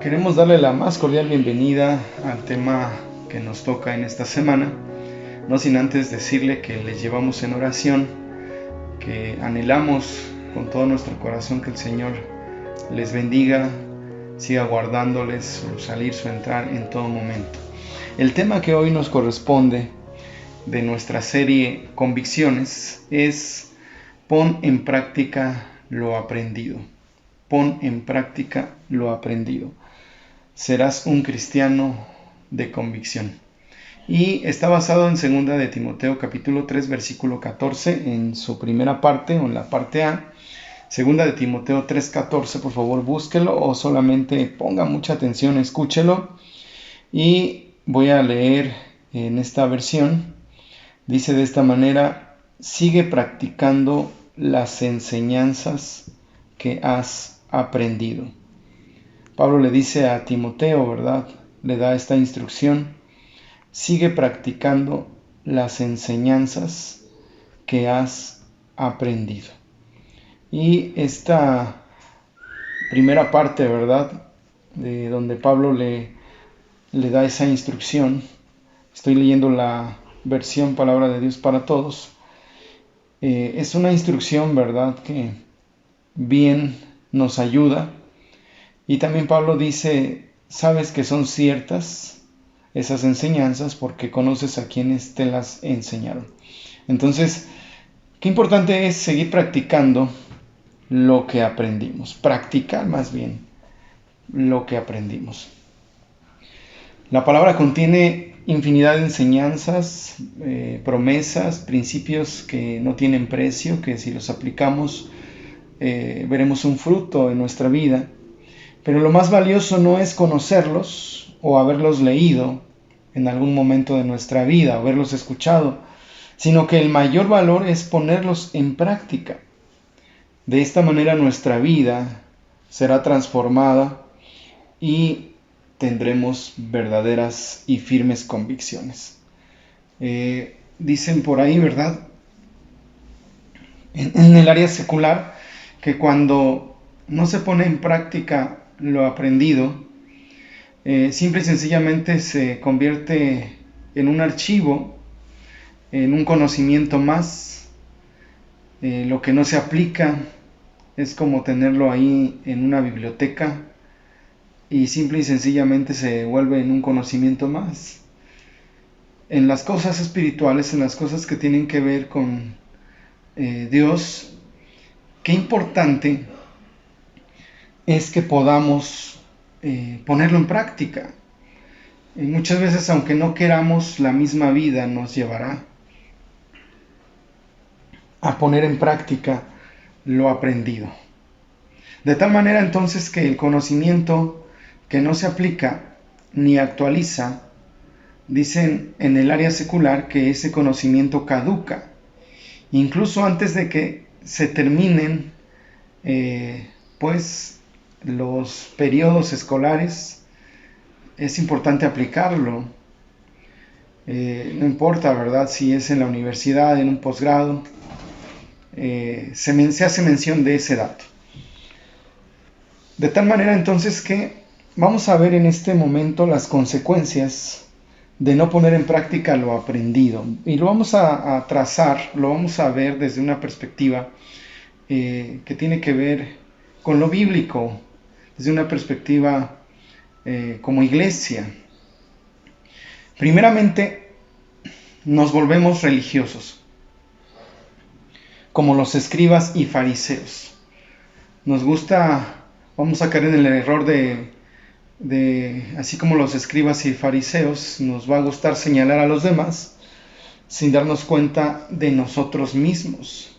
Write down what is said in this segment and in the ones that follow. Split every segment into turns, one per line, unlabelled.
Queremos darle la más cordial bienvenida al tema que nos toca en esta semana, no sin antes decirle que les llevamos en oración, que anhelamos con todo nuestro corazón que el Señor les bendiga, siga guardándoles su salir, su entrar en todo momento. El tema que hoy nos corresponde de nuestra serie Convicciones es pon en práctica lo aprendido. Pon en práctica lo aprendido. Serás un cristiano de convicción. Y está basado en 2 de Timoteo capítulo 3 versículo 14 en su primera parte o en la parte A. 2 de Timoteo 3:14, por favor búsquelo o solamente ponga mucha atención, escúchelo. Y voy a leer en esta versión. Dice de esta manera: sigue practicando las enseñanzas que has aprendido. Pablo le dice a Timoteo, ¿verdad? Le da esta instrucción: sigue practicando las enseñanzas que has aprendido. Y esta primera parte, ¿verdad? De donde Pablo le da esa instrucción, estoy leyendo la versión Palabra de Dios para Todos. Es una instrucción, ¿verdad?, que bien nos ayuda. Y también Pablo dice: sabes que son ciertas esas enseñanzas porque conoces a quienes te las enseñaron. Entonces, qué importante es seguir practicando lo que aprendimos. Practicar más bien lo que aprendimos. La palabra contiene infinidad de enseñanzas, promesas, principios que no tienen precio, que si los aplicamos veremos un fruto en nuestra vida. Pero lo más valioso no es conocerlos o haberlos leído en algún momento de nuestra vida o haberlos escuchado, sino que el mayor valor es ponerlos en práctica. De esta manera nuestra vida será transformada y tendremos verdaderas y firmes convicciones. Dicen por ahí, ¿verdad?, en el área secular, que cuando no se pone en práctica lo aprendido, simple y sencillamente se convierte en un archivo, en un conocimiento más. Lo que no se aplica es como tenerlo ahí en una biblioteca y simple y sencillamente se vuelve en un conocimiento más. En las cosas espirituales, en las cosas que tienen que ver con Dios, qué importante es que podamos ponerlo en práctica. Y muchas veces, aunque no queramos, la misma vida nos llevará a poner en práctica lo aprendido. De tal manera entonces que el conocimiento que no se aplica ni actualiza, dicen en el área secular que ese conocimiento caduca. Incluso antes de que se terminen los periodos escolares, es importante aplicarlo. No importa, ¿verdad?, si es en la universidad, en un posgrado, se hace mención de ese dato. De tal manera entonces que vamos a ver en este momento las consecuencias de no poner en práctica lo aprendido. Y lo vamos a trazar, lo vamos a ver desde una perspectiva que tiene que ver con lo bíblico, desde una perspectiva como iglesia. Primeramente, nos volvemos religiosos, como los escribas y fariseos. Nos gusta, vamos a caer en el error de así como los escribas y fariseos, nos va a gustar señalar a los demás sin darnos cuenta de nosotros mismos.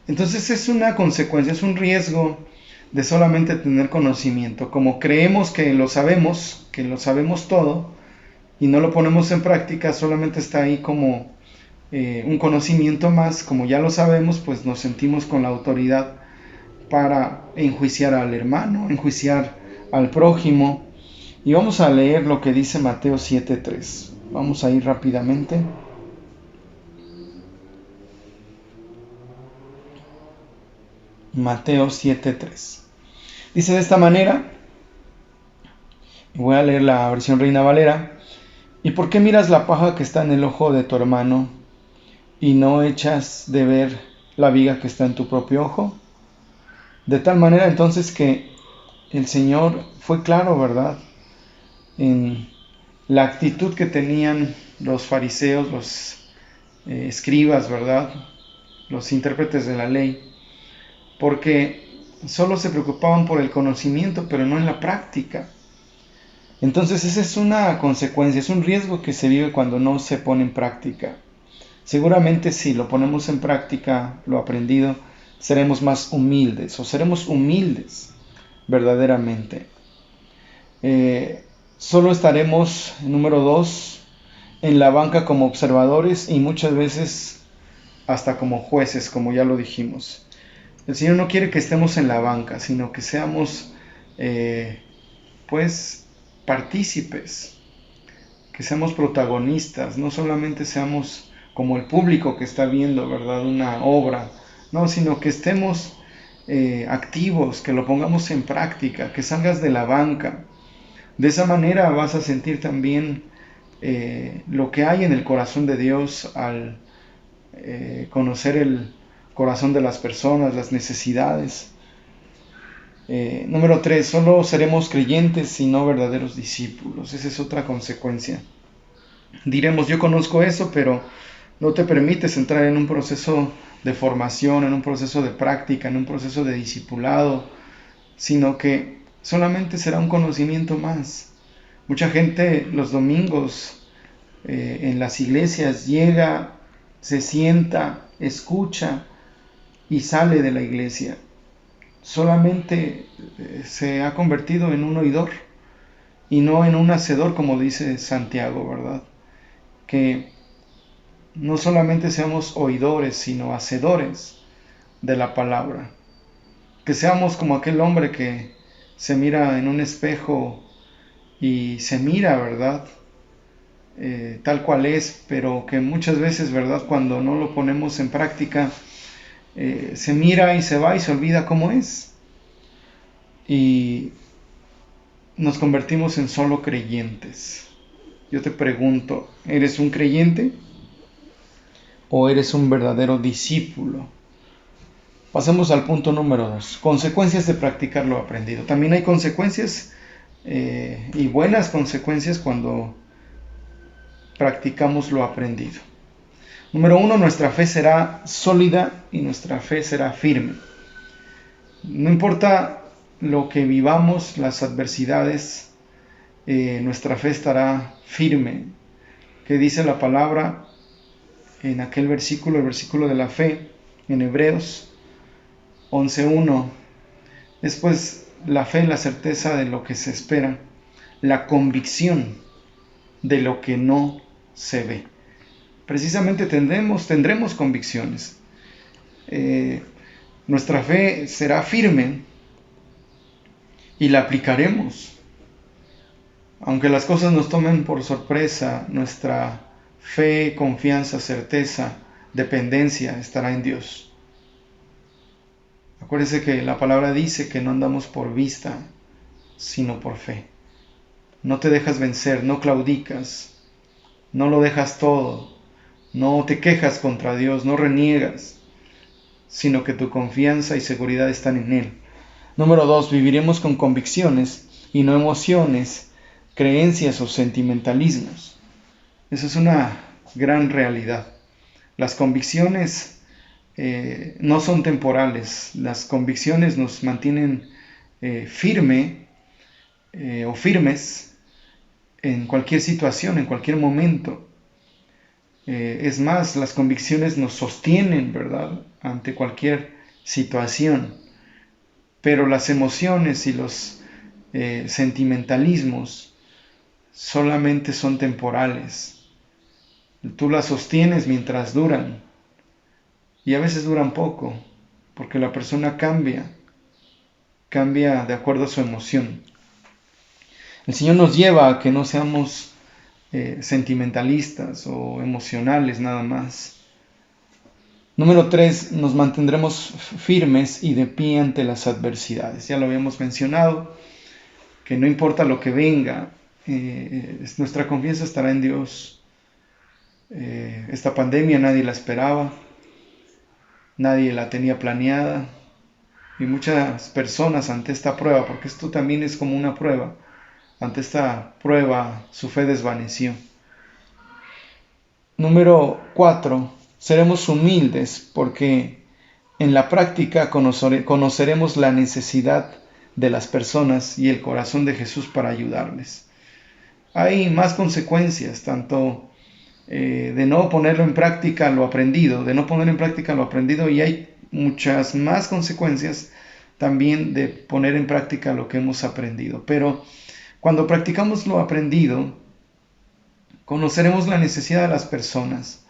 Entonces es una consecuencia, es un riesgo de solamente tener conocimiento. Como creemos que lo sabemos todo y no lo ponemos en práctica, solamente está ahí como un conocimiento más. Como ya lo sabemos, pues nos sentimos con la autoridad para enjuiciar al hermano, enjuiciar al prójimo. Y vamos a leer lo que dice Mateo 7:3. Vamos a ir rápidamente. Mateo 7:3. Dice de esta manera: Voy a leer la versión Reina Valera. ¿Y por qué miras la paja que está en el ojo de tu hermano y no echas de ver la viga que está en tu propio ojo? De tal manera entonces que el Señor fue claro, ¿verdad?, en la actitud que tenían los fariseos, los escribas, ¿verdad?, los intérpretes de la ley, porque solo se preocupaban por el conocimiento, pero no en la práctica. Entonces esa es una consecuencia, es un riesgo que se vive cuando no se pone en práctica. Seguramente si lo ponemos en práctica, lo aprendido, seremos más humildes, o seremos humildes verdaderamente. Solo estaremos, número 2, en la banca como observadores y muchas veces hasta como jueces, como ya lo dijimos. El Señor no quiere que estemos en la banca, sino que seamos, partícipes, que seamos protagonistas, no solamente seamos como el público que está viendo, ¿verdad?, una obra, no, sino que estemos activos, que lo pongamos en práctica, que salgas de la banca. De esa manera vas a sentir también lo que hay en el corazón de Dios al conocer el corazón de las personas, las necesidades. Número 3, solo seremos creyentes y no verdaderos discípulos. Esa es otra consecuencia. Diremos, yo conozco eso, pero no te permites entrar en un proceso de formación, en un proceso de práctica, en un proceso de discipulado, sino que solamente será un conocimiento más. Mucha gente los domingos en las iglesias llega, se sienta, escucha y sale de la iglesia. Solamente se ha convertido en un oidor y no en un hacedor, como dice Santiago, ¿verdad? Que no solamente seamos oidores, sino hacedores de la palabra. Que seamos como aquel hombre que se mira en un espejo y se mira, ¿verdad?, tal cual es, pero que muchas veces, ¿verdad?, cuando no lo ponemos en práctica, se mira y se va y se olvida cómo es. Y nos convertimos en solo creyentes. Yo te pregunto, ¿eres un creyente o eres un verdadero discípulo? Pasemos al punto número 2, consecuencias de practicar lo aprendido. También hay consecuencias y buenas consecuencias cuando practicamos lo aprendido. Número 1, nuestra fe será sólida y nuestra fe será firme. No importa lo que vivamos, las adversidades, nuestra fe estará firme. ¿Qué dice la palabra en aquel versículo, el versículo de la fe, en Hebreos 11:1? Es pues la fe, la certeza de lo que se espera, la convicción de lo que no se ve. Precisamente tendremos convicciones. Nuestra fe será firme y la aplicaremos. Aunque las cosas nos tomen por sorpresa, nuestra fe, confianza, certeza, dependencia estará en Dios. Acuérdense que la palabra dice que no andamos por vista, sino por fe. No te dejas vencer, no claudicas, no lo dejas todo, no te quejas contra Dios, no reniegas, sino que tu confianza y seguridad están en Él. Número 2, viviremos con convicciones y no emociones, creencias o sentimentalismos. Esa es una gran realidad. Las convicciones no son temporales. Las convicciones nos mantienen firmes en cualquier situación, en cualquier momento. Es más, las convicciones nos sostienen, ¿verdad?, ante cualquier situación. Pero las emociones y los sentimentalismos solamente son temporales. Tú las sostienes mientras duran. Y a veces duran poco, porque la persona cambia de acuerdo a su emoción. El Señor nos lleva a que no seamos sentimentalistas o emocionales nada más. Número 3, nos mantendremos firmes y de pie ante las adversidades. Ya lo habíamos mencionado, que no importa lo que venga, nuestra confianza estará en Dios. Esta pandemia nadie la esperaba, nadie la tenía planeada, y muchas personas ante esta prueba, porque esto también es como una prueba, ante esta prueba su fe desvaneció. Número 4, seremos humildes porque en la práctica conoceremos la necesidad de las personas y el corazón de Jesús para ayudarles. Hay más consecuencias, tanto de no ponerlo en práctica lo aprendido, y hay muchas más consecuencias también de poner en práctica lo que hemos aprendido. Pero cuando practicamos lo aprendido, conoceremos la necesidad de las personas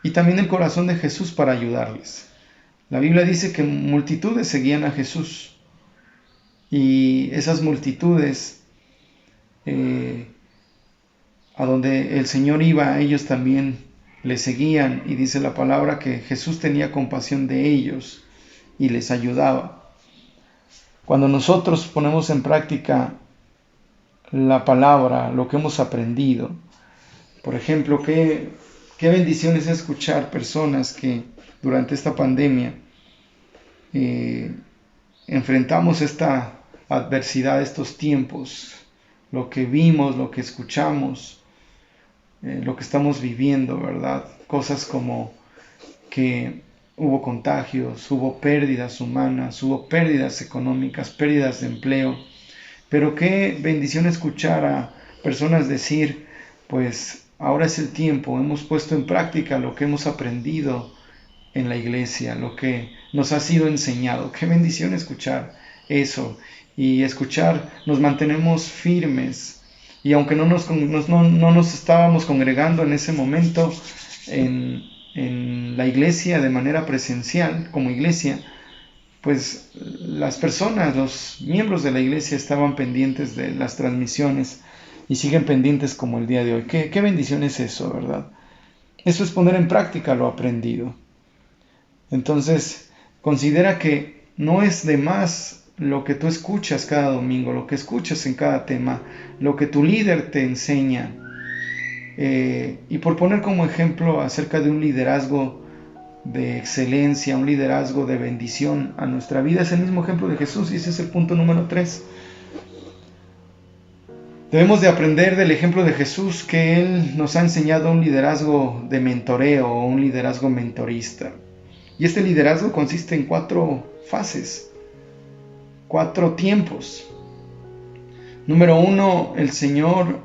y también el corazón de Jesús para ayudarles. La Biblia dice que multitudes seguían a Jesús, y esas multitudes, a donde el Señor iba, ellos también le seguían, y dice la palabra que Jesús tenía compasión de ellos y les ayudaba. Cuando nosotros ponemos en práctica la palabra, lo que hemos aprendido, por ejemplo, qué bendición es escuchar personas que durante esta pandemia enfrentamos esta adversidad, estos tiempos, lo que vimos, lo que escuchamos, lo que estamos viviendo, ¿verdad? Cosas como que hubo contagios, hubo pérdidas humanas, hubo pérdidas económicas, pérdidas de empleo. Pero qué bendición escuchar a personas decir, pues ahora es el tiempo, hemos puesto en práctica lo que hemos aprendido en la iglesia, lo que nos ha sido enseñado. Qué bendición escuchar eso, y escuchar, nos mantenemos firmes, y aunque no nos estábamos congregando en ese momento en la iglesia de manera presencial, como iglesia, pues las personas, los miembros de la iglesia estaban pendientes de las transmisiones y siguen pendientes como el día de hoy. Qué bendición es eso, ¿verdad? Eso es poner en práctica lo aprendido. Entonces, considera que no es de más lo que tú escuchas cada domingo, lo que escuchas en cada tema, lo que tu líder te enseña. Y por poner como ejemplo acerca de un liderazgo de excelencia, un liderazgo de bendición a nuestra vida, es el mismo ejemplo de Jesús, y ese es el punto número 3. Debemos de aprender del ejemplo de Jesús, que Él nos ha enseñado un liderazgo de mentoreo o un liderazgo mentorista. Y este liderazgo consiste en 4 fases, 4 tiempos. Número 1, el Señor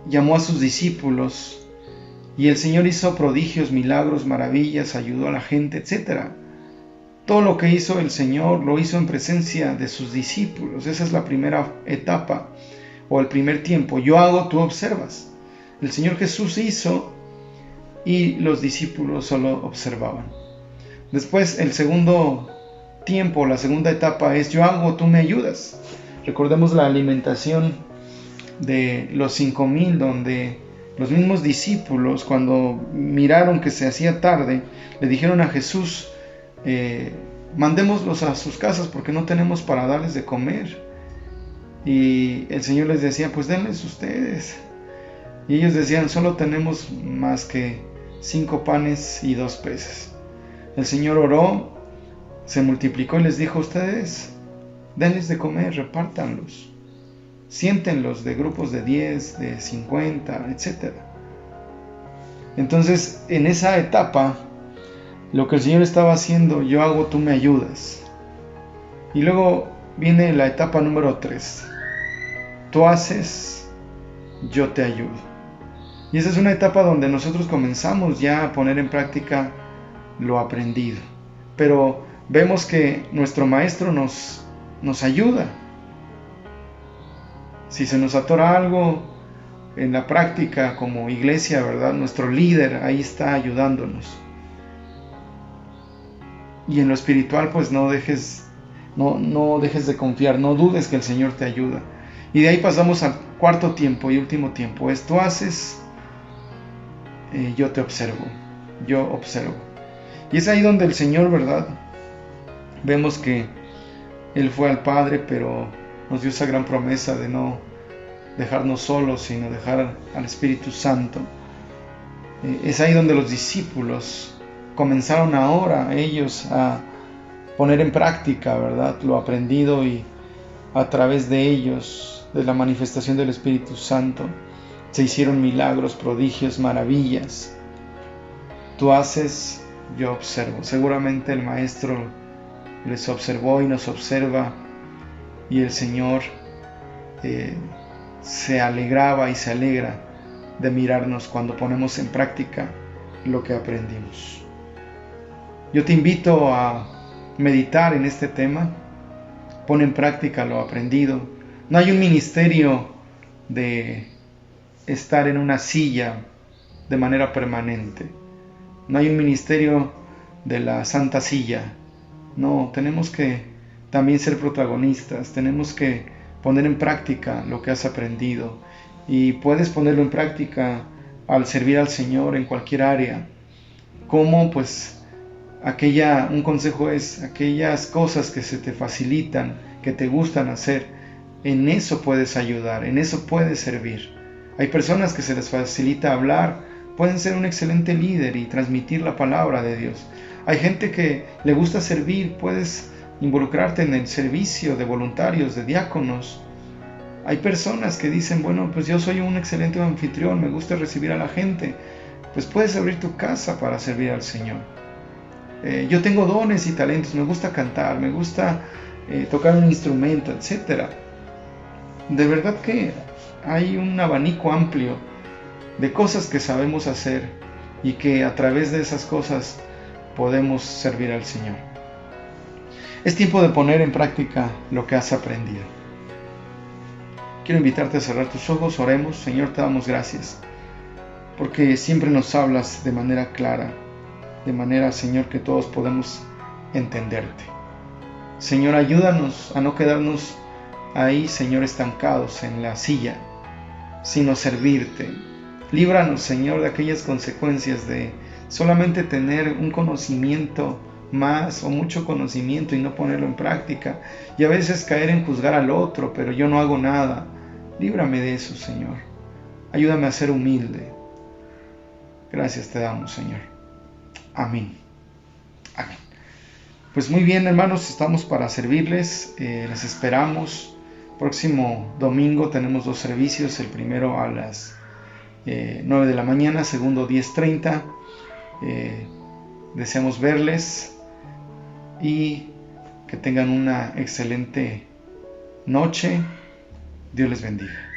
llamó a sus discípulos, y el Señor hizo prodigios, milagros, maravillas, ayudó a la gente, etc. Todo lo que hizo el Señor lo hizo en presencia de sus discípulos. Esa es la primera etapa o el primer tiempo. Yo hago, tú observas. El Señor Jesús hizo y los discípulos solo observaban. Después el segundo tiempo, la segunda etapa es yo hago, tú me ayudas. Recordemos la alimentación de los 5,000, donde los mismos discípulos, cuando miraron que se hacía tarde, le dijeron a Jesús, mandémoslos a sus casas porque no tenemos para darles de comer. Y el Señor les decía, pues denles ustedes. Y ellos decían, solo tenemos más que 5 panes y 2 peces. El Señor oró, se multiplicó y les dijo, ustedes denles de comer, repártanlos, siéntenlos de grupos de 10, de 50, etc. Entonces, en esa etapa, lo que el Señor estaba haciendo, yo hago, tú me ayudas. Y luego viene la etapa número 3. Tú haces, yo te ayudo. Y esa es una etapa donde nosotros comenzamos ya a poner en práctica lo aprendido. Pero vemos que nuestro Maestro nos ayuda. Si se nos atora algo en la práctica como iglesia, ¿verdad? Nuestro líder ahí está ayudándonos. Y en lo espiritual, pues no dejes de confiar, no dudes que el Señor te ayuda. Y de ahí pasamos al cuarto tiempo y último tiempo. Es tú haces, yo te observo, yo observo. Y es ahí donde el Señor, ¿verdad? Vemos que Él fue al Padre, pero nos dio esa gran promesa de no dejarnos solos, sino dejar al Espíritu Santo. Es ahí donde los discípulos comenzaron ahora ellos a poner en práctica, ¿verdad?, lo aprendido, y a través de ellos, de la manifestación del Espíritu Santo, se hicieron milagros, prodigios, maravillas. Tú haces, yo observo. Seguramente el Maestro les observó y nos observa, y el Señor se alegraba y se alegra de mirarnos cuando ponemos en práctica lo que aprendimos. Yo te invito a meditar en este tema. Pon en práctica lo aprendido. No hay un ministerio de estar en una silla de manera permanente. No hay un ministerio de la santa silla. No, tenemos que también ser protagonistas. Tenemos que poner en práctica lo que has aprendido. Y puedes ponerlo en práctica al servir al Señor en cualquier área. Como pues un consejo es aquellas cosas que se te facilitan, que te gustan hacer, en eso puedes ayudar, en eso puedes servir. Hay personas que se les facilita hablar, pueden ser un excelente líder y transmitir la palabra de Dios. Hay gente que le gusta servir, puedes involucrarte en el servicio de voluntarios, de diáconos. Hay personas que dicen, bueno, pues yo soy un excelente anfitrión, me gusta recibir a la gente. Pues puedes abrir tu casa para servir al Señor. Yo tengo dones y talentos, me gusta cantar, me gusta tocar un instrumento, etc. De verdad que hay un abanico amplio de cosas que sabemos hacer y que a través de esas cosas podemos servir al Señor. Es tiempo de poner en práctica lo que has aprendido. Quiero invitarte a cerrar tus ojos, oremos. Señor, te damos gracias, porque siempre nos hablas de manera clara, de manera, Señor, que todos podemos entenderte. Señor, ayúdanos a no quedarnos ahí, Señor, estancados en la silla, sino servirte. Líbranos, Señor, de aquellas consecuencias de solamente tener un conocimiento más o mucho conocimiento y no ponerlo en práctica, y a veces caer en juzgar al otro, pero yo no hago nada. Líbrame de eso, Señor. Ayúdame a ser humilde. Gracias te damos, Señor. Amén. Amén. Pues muy bien, hermanos, estamos para servirles. Les esperamos. Próximo domingo tenemos 2 servicios. El primero a las 9 de la mañana, segundo 10:30. Deseamos verles y que tengan una excelente noche. Dios les bendiga.